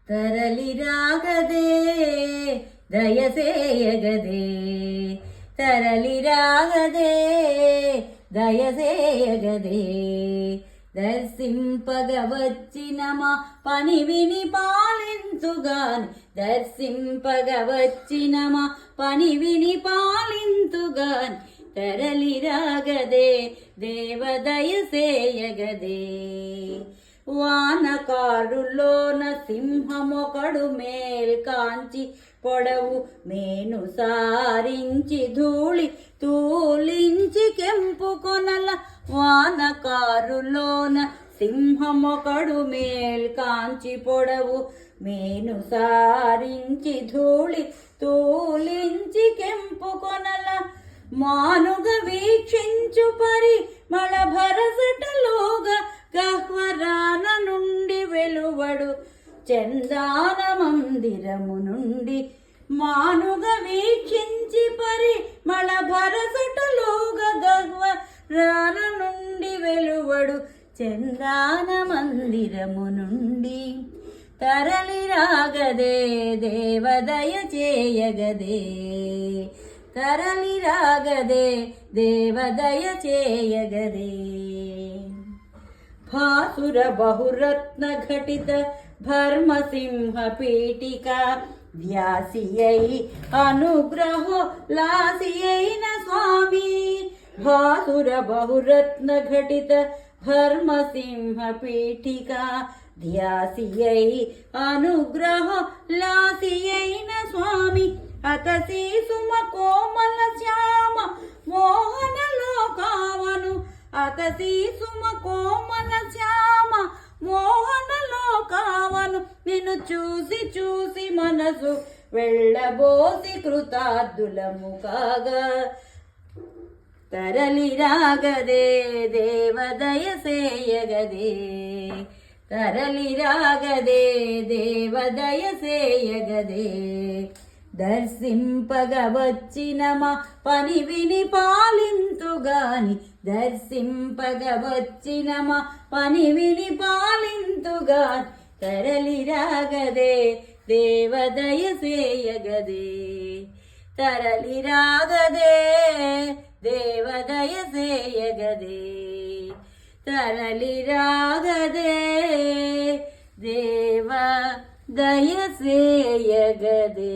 ತರಲಿರಾಗದೆ ದಯಸೇಯಗದೆ ತರಲಿರಾಗದೆ దయసేయగదే దర్శింపగ వచ్చిన మా పని విని పాలింతుగాని దర్శింపగ వచ్చిన మా పని విని పాలింతుగాని తరలిరాగదే దేవదయసేయగదే వానకారులోన సింహమొకడు మేల్కాంచి పొడవు మేను సారించి ధూళి తూలించి కెంపు కొనల వానకారులోన సింహమొకడు మేల్కాంచి పొడవు మేను సారించి ధూళి తూలించి కెంపు కొనల మానుగ వీక్షించు పరి మళ భరసటలోగా గహ్వరాన నుండి వెలువడు చందాన మందిరము నుండి మానుగ వీక్షించి పరి మళ భరసటలోగా గహ్వరాన నుండి వెలువడు చందాన మందిరము నుండి తరలిరాగదే దేవదయ చేయగదే తరలిరాగదే దేవదయ చేయగదే భాసుర బహురత్న ఘటిత భర్మసింహ పీఠిక వ్యాసియై అనుగ్రహ లాసియైన స్వామి భాసుర బహురత్న ఘటిత భర్మసింహ పీఠిక ధ్యాసియై అనుగ్రహ లాసియైన స్వామి అతసి సుమ కోమల శ్యామ మోహన లోకావను అతసి సుమ కోమల శ్యామ మోహన లోకావను నిన్ను చూసి చూసి మనసు వెళ్ళబోసి కృతార్థులము కాగా తరలిరాగదే దేవదయ సేయగదే తరలిరాగదే దేవదయ సేయగదే దర్శింపగ వచ్చిన మా పని విని పాలింతుగాని దర్శింపగ వచ్చిన మా పని విని పాలింతుగాని తరలిరాగదే దేవదయ సేయగదే తరలిరాగదే దేవదయ సేయగదే తరలిరాగదే దేవ దయసేయగదే